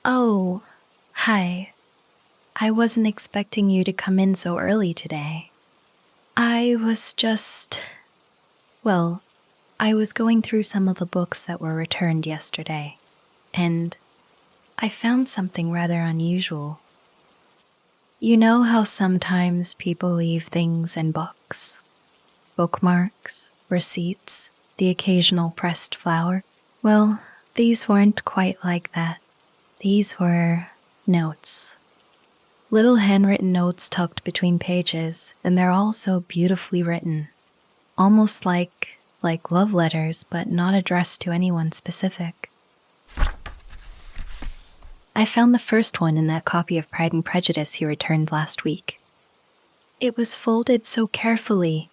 Oh, hi. I wasn't expecting you to come in so early today. I was just. Well, I was going through some of the books that were returned yesterday, and I found something rather unusual. You know how sometimes people leave things in books? Bookmarks, receipts, the occasional pressed flower? Well, these weren't quite like that. These were notes. Little handwritten notes tucked between pages, and they're all so beautifully written. Almost like love letters, but not addressed to anyone specific. I found the first one in that copy of Pride and Prejudice you returned last week. It was folded so carefully,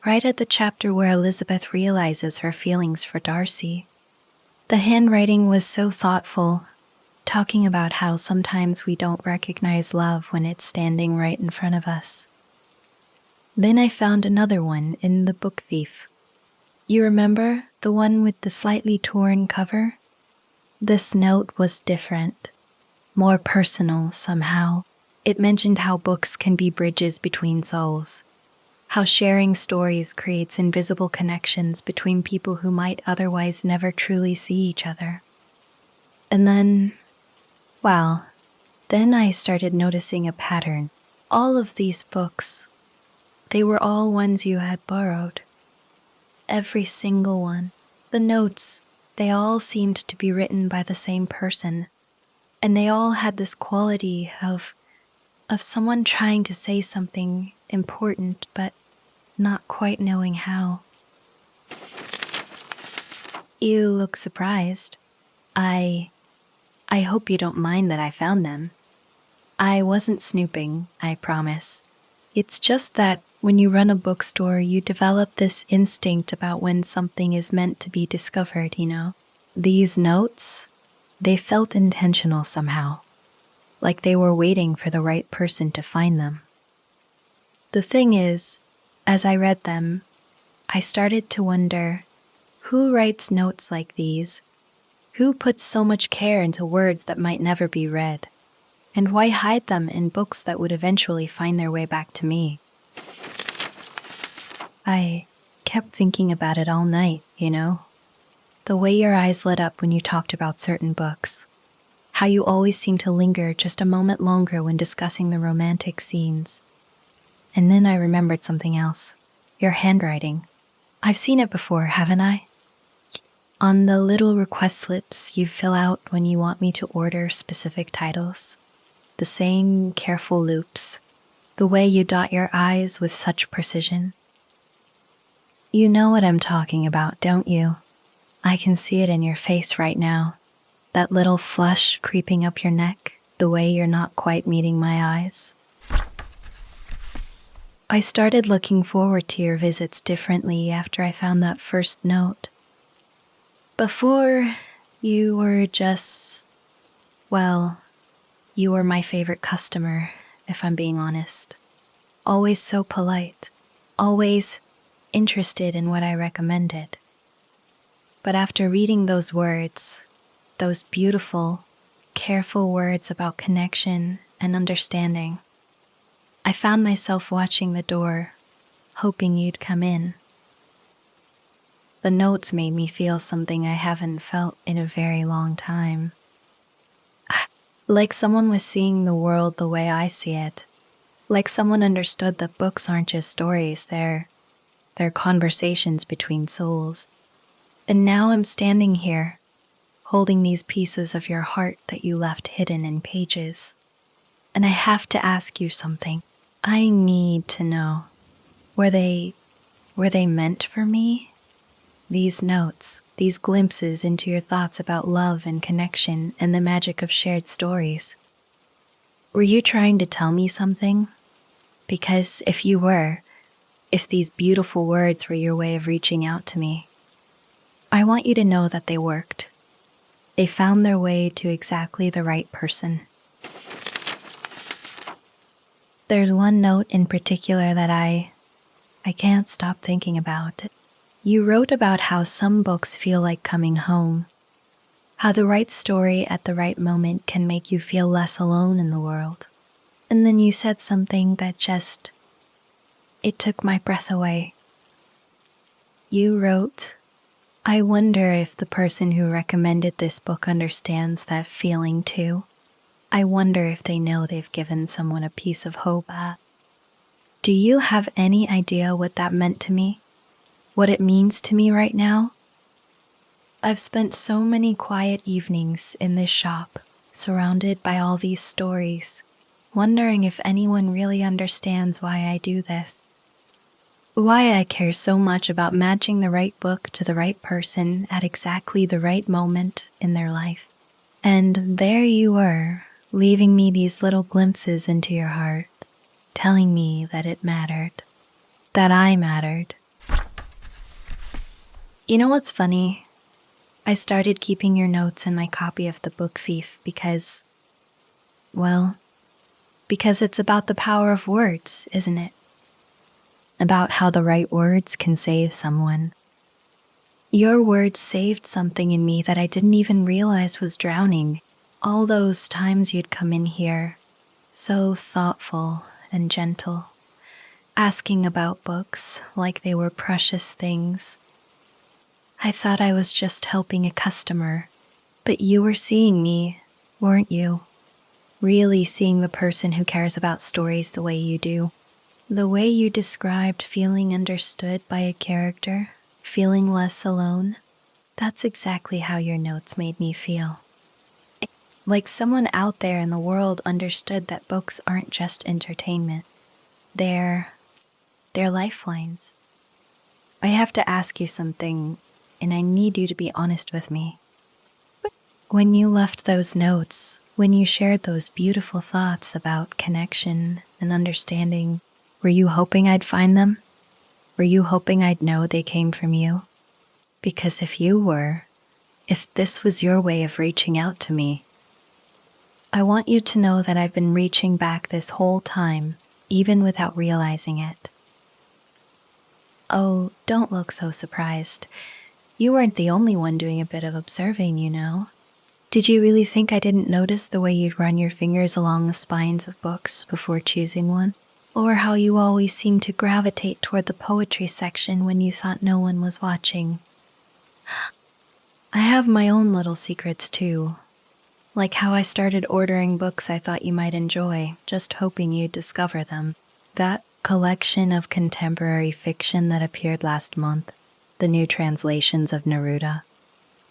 right at the chapter where Elizabeth realizes her feelings for Darcy. The handwriting was so thoughtful, talking about how sometimes we don't recognize love when it's standing right in front of us. Then I found another one in The Book Thief. You remember the one with the slightly torn cover? This note was different, more personal somehow. It mentioned how books can be bridges between souls, how sharing stories creates invisible connections between people who might otherwise never truly see each other. And then I started noticing a pattern. All of these books, they were all ones you had borrowed. Every single one. The notes, they all seemed to be written by the same person. And they all had this quality of someone trying to say something important, but not quite knowing how. You look surprised. I hope you don't mind that I found them. I wasn't snooping, I promise. It's just that when you run a bookstore, you develop this instinct about when something is meant to be discovered, you know? These notes, they felt intentional somehow, like they were waiting for the right person to find them. The thing is, as I read them, I started to wonder, who writes notes like these? Who puts so much care into words that might never be read? And why hide them in books that would eventually find their way back to me? I kept thinking about it all night, you know? The way your eyes lit up when you talked about certain books. How you always seem to linger just a moment longer when discussing the romantic scenes. And then I remembered something else. Your handwriting. I've seen it before, haven't I? On the little request slips you fill out when you want me to order specific titles. The same careful loops. The way you dot your I's with such precision. You know what I'm talking about, don't you? I can see it in your face right now. That little flush creeping up your neck, the way you're not quite meeting my eyes. I started looking forward to your visits differently after I found that first note. Before, you were just, you were my favorite customer, if I'm being honest. Always so polite, always interested in what I recommended. But after reading those words, those beautiful, careful words about connection and understanding, I found myself watching the door, hoping you'd come in. The notes made me feel something I haven't felt in a very long time. Like someone was seeing the world the way I see it. Like someone understood that books aren't just stories, they're conversations between souls. And now I'm standing here, holding these pieces of your heart that you left hidden in pages. And I have to ask you something. I need to know. Were they meant for me? These notes, these glimpses into your thoughts about love and connection and the magic of shared stories. Were you trying to tell me something? Because if you were, if these beautiful words were your way of reaching out to me, I want you to know that they worked. They found their way to exactly the right person. There's one note in particular that I can't stop thinking about. You wrote about how some books feel like coming home. How the right story at the right moment can make you feel less alone in the world. And then you said something that it took my breath away. You wrote, "I wonder if the person who recommended this book understands that feeling too. I wonder if they know they've given someone a piece of hope." Do you have any idea what that meant to me? What it means to me right now? I've spent so many quiet evenings in this shop, surrounded by all these stories, wondering if anyone really understands why I do this. Why I care so much about matching the right book to the right person at exactly the right moment in their life. And there you were, leaving me these little glimpses into your heart, telling me that it mattered, that I mattered. You know what's funny? I started keeping your notes in my copy of The Book Thief because it's about the power of words, isn't it? About how the right words can save someone. Your words saved something in me that I didn't even realize was drowning. All those times you'd come in here, so thoughtful and gentle, asking about books like they were precious things. I thought I was just helping a customer, but you were seeing me, weren't you? Really seeing the person who cares about stories the way you do. The way you described feeling understood by a character, feeling less alone, that's exactly how your notes made me feel. Like someone out there in the world understood that books aren't just entertainment. They're lifelines. I have to ask you something, and I need you to be honest with me. When you left those notes, when you shared those beautiful thoughts about connection and understanding, were you hoping I'd find them? Were you hoping I'd know they came from you? Because if you were, if this was your way of reaching out to me, I want you to know that I've been reaching back this whole time, even without realizing it. Oh, don't look so surprised. You weren't the only one doing a bit of observing, you know. Did you really think I didn't notice the way you'd run your fingers along the spines of books before choosing one? Or how you always seemed to gravitate toward the poetry section when you thought no one was watching? I have my own little secrets too. Like how I started ordering books I thought you might enjoy, just hoping you'd discover them. That collection of contemporary fiction that appeared last month, the new translations of Neruda,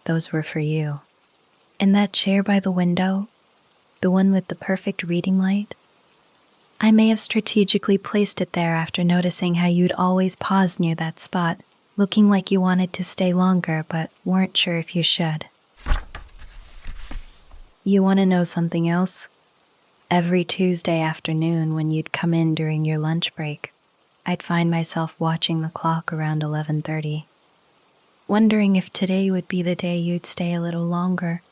those were for you. And that chair by the window, the one with the perfect reading light, I may have strategically placed it there after noticing how you'd always pause near that spot, looking like you wanted to stay longer but weren't sure if you should. You want to know something else? Every Tuesday afternoon when you'd come in during your lunch break, I'd find myself watching the clock around 11:30, wondering if today would be the day you'd stay a little longer.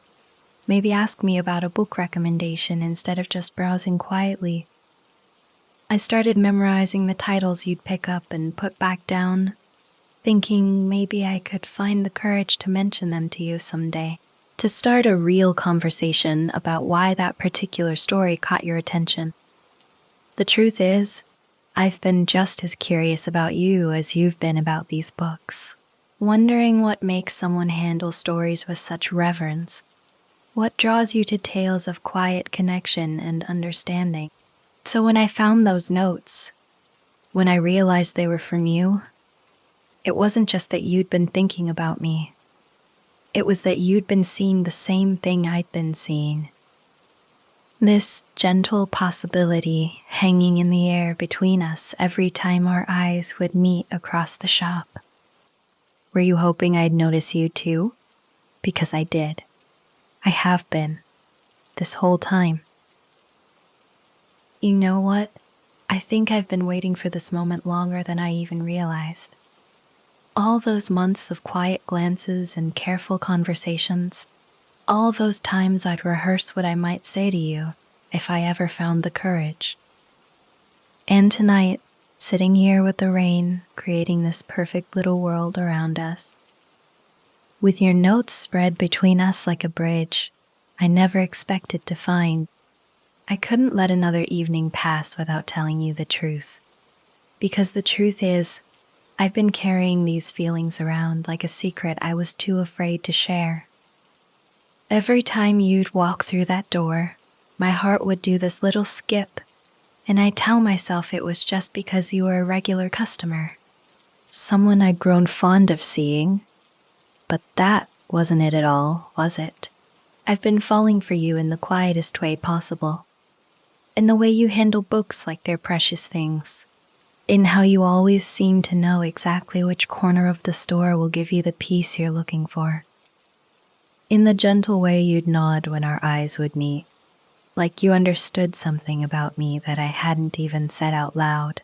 Maybe ask me about a book recommendation instead of just browsing quietly. I started memorizing the titles you'd pick up and put back down, thinking maybe I could find the courage to mention them to you someday, to start a real conversation about why that particular story caught your attention. The truth is, I've been just as curious about you as you've been about these books, wondering what makes someone handle stories with such reverence. What draws you to tales of quiet connection and understanding? So when I found those notes, when I realized they were from you, it wasn't just that you'd been thinking about me. It was that you'd been seeing the same thing I'd been seeing. This gentle possibility hanging in the air between us every time our eyes would meet across the shop. Were you hoping I'd notice you too? Because I did. I have been, this whole time. You know what? I think I've been waiting for this moment longer than I even realized. All those months of quiet glances and careful conversations, all those times I'd rehearse what I might say to you if I ever found the courage. And tonight, sitting here with the rain, creating this perfect little world around us, with your notes spread between us like a bridge I never expected to find. I couldn't let another evening pass without telling you the truth. Because the truth is, I've been carrying these feelings around like a secret I was too afraid to share. Every time you'd walk through that door, my heart would do this little skip, and I'd tell myself it was just because you were a regular customer. Someone I'd grown fond of seeing. But that wasn't it at all, was it? I've been falling for you in the quietest way possible. In the way you handle books like they're precious things. In how you always seem to know exactly which corner of the store will give you the peace you're looking for. In the gentle way you'd nod when our eyes would meet, like you understood something about me that I hadn't even said out loud.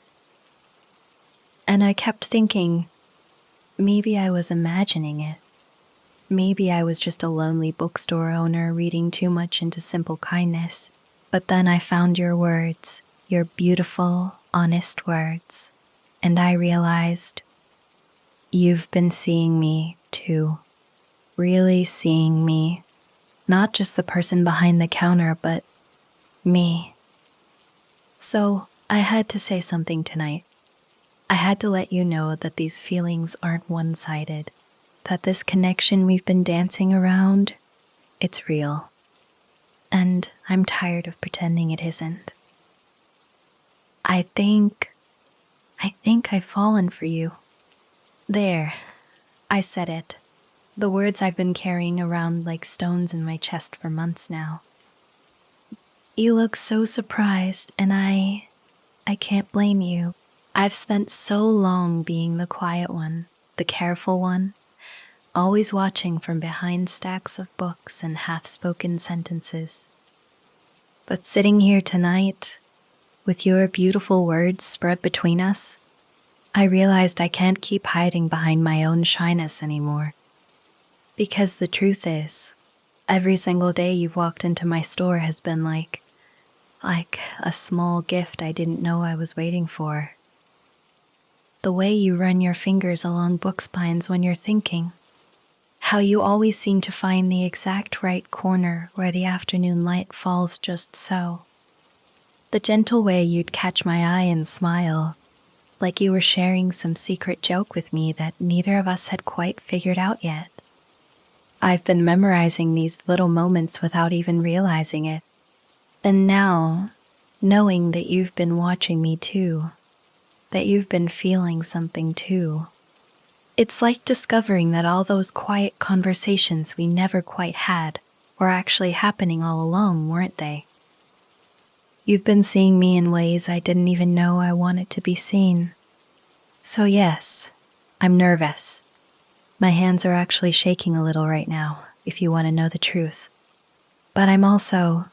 And I kept thinking, maybe I was imagining it. Maybe I was just a lonely bookstore owner reading too much into simple kindness. But then I found your words, your beautiful, honest words, and I realized you've been seeing me too. Really seeing me. Not just the person behind the counter, but me. So I had to say something tonight. I had to let you know that these feelings aren't one-sided, that this connection we've been dancing around, it's real. And I'm tired of pretending it isn't. I think I've fallen for you. There, I said it. The words I've been carrying around like stones in my chest for months now. You look so surprised, and I can't blame you. I've spent so long being the quiet one, the careful one, always watching from behind stacks of books and half-spoken sentences. But sitting here tonight, with your beautiful words spread between us, I realized I can't keep hiding behind my own shyness anymore. Because the truth is, every single day you've walked into my store has been like a small gift I didn't know I was waiting for. The way you run your fingers along book spines when you're thinking. How you always seem to find the exact right corner where the afternoon light falls just so. The gentle way you'd catch my eye and smile, like you were sharing some secret joke with me that neither of us had quite figured out yet. I've been memorizing these little moments without even realizing it. And now, knowing that you've been watching me too, that you've been feeling something too, it's like discovering that all those quiet conversations we never quite had were actually happening all along, weren't they? You've been seeing me in ways I didn't even know I wanted to be seen. So yes, I'm nervous. My hands are actually shaking a little right now, if you want to know the truth. But I'm also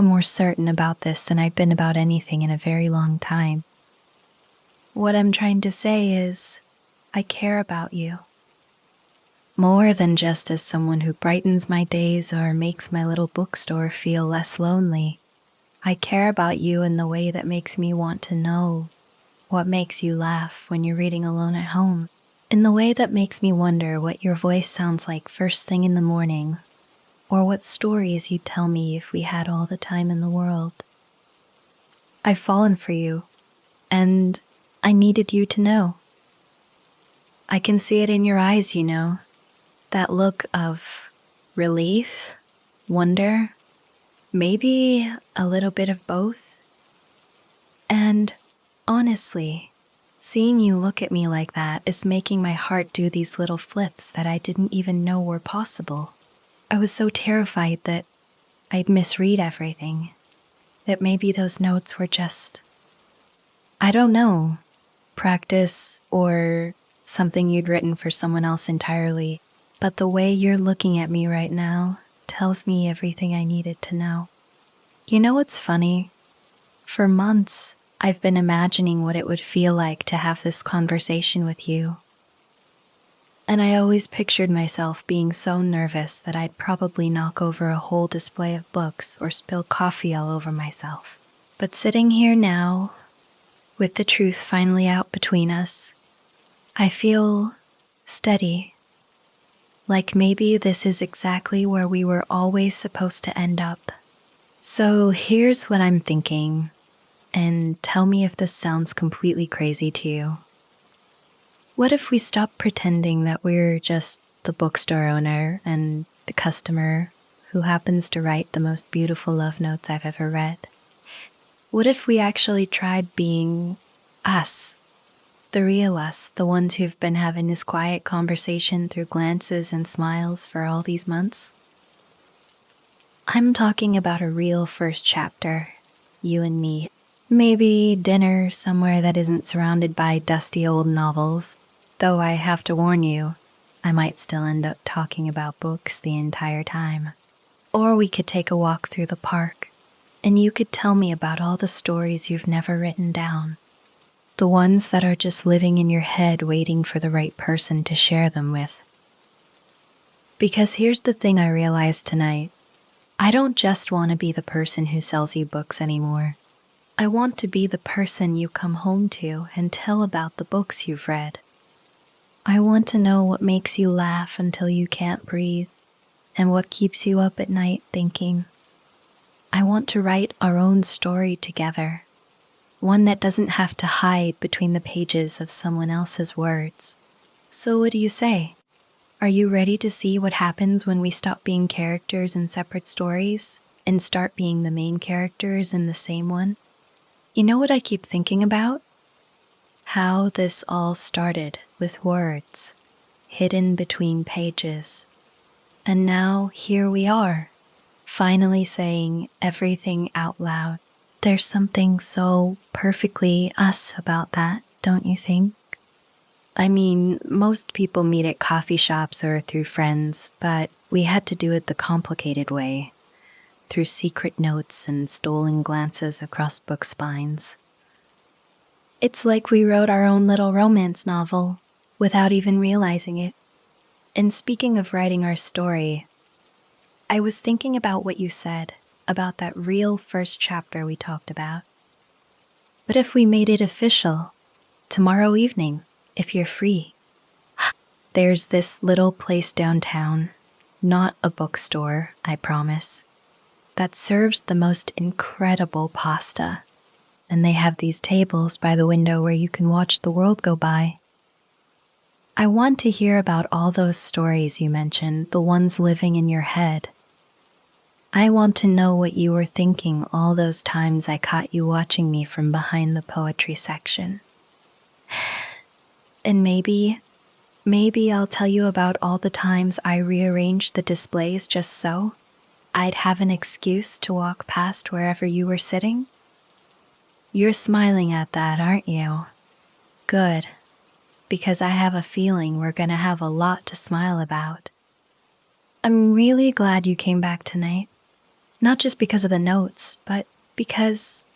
more certain about this than I've been about anything in a very long time. What I'm trying to say is, I care about you. More than just as someone who brightens my days or makes my little bookstore feel less lonely. I care about you in the way that makes me want to know what makes you laugh when you're reading alone at home. In the way that makes me wonder what your voice sounds like first thing in the morning, or what stories you'd tell me if we had all the time in the world. I've fallen for you, and I needed you to know. I can see it in your eyes, you know, that look of relief, wonder, maybe a little bit of both. And honestly, seeing you look at me like that is making my heart do these little flips that I didn't even know were possible. I was so terrified that I'd misread everything, that maybe those notes were just, I don't know, practice or something you'd written for someone else entirely. But the way you're looking at me right now tells me everything I needed to know. You know what's funny? For months, I've been imagining what it would feel like to have this conversation with you. And I always pictured myself being so nervous that I'd probably knock over a whole display of books or spill coffee all over myself. But sitting here now, with the truth finally out between us, I feel steady. Like maybe this is exactly where we were always supposed to end up. So here's what I'm thinking, and tell me if this sounds completely crazy to you. What if we stop pretending that we're just the bookstore owner and the customer who happens to write the most beautiful love notes I've ever read? What if we actually tried being us? The real us, the ones who've been having this quiet conversation through glances and smiles for all these months? I'm talking about a real first chapter, you and me. Maybe dinner somewhere that isn't surrounded by dusty old novels, though I have to warn you, I might still end up talking about books the entire time. Or we could take a walk through the park, and you could tell me about all the stories you've never written down. The ones that are just living in your head waiting for the right person to share them with. Because here's the thing I realized tonight. I don't just want to be the person who sells you books anymore. I want to be the person you come home to and tell about the books you've read. I want to know what makes you laugh until you can't breathe and what keeps you up at night thinking. I want to write our own story together. One that doesn't have to hide between the pages of someone else's words. So what do you say? Are you ready to see what happens when we stop being characters in separate stories and start being the main characters in the same one? You know what I keep thinking about? How this all started with words, hidden between pages. And now here we are, finally saying everything out loud. There's something so perfectly us about that, don't you think? I mean, most people meet at coffee shops or through friends, but we had to do it the complicated way, through secret notes and stolen glances across book spines. It's like we wrote our own little romance novel without even realizing it. And speaking of writing our story, I was thinking about what you said about that real first chapter we talked about. What if we made it official? Tomorrow evening, if you're free. There's this little place downtown, not a bookstore, I promise, that serves the most incredible pasta. And they have these tables by the window where you can watch the world go by. I want to hear about all those stories you mentioned, the ones living in your head. I want to know what you were thinking all those times I caught you watching me from behind the poetry section. And maybe I'll tell you about all the times I rearranged the displays just so I'd have an excuse to walk past wherever you were sitting. You're smiling at that, aren't you? Good, because I have a feeling we're gonna have a lot to smile about. I'm really glad you came back tonight. Not just because of the notes, but because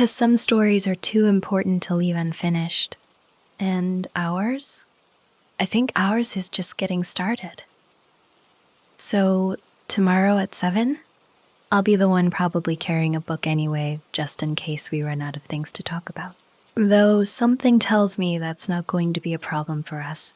some stories are too important to leave unfinished. And ours? I think ours is just getting started. So, tomorrow at 7? I'll be the one probably carrying a book anyway, just in case we run out of things to talk about. Though something tells me that's not going to be a problem for us.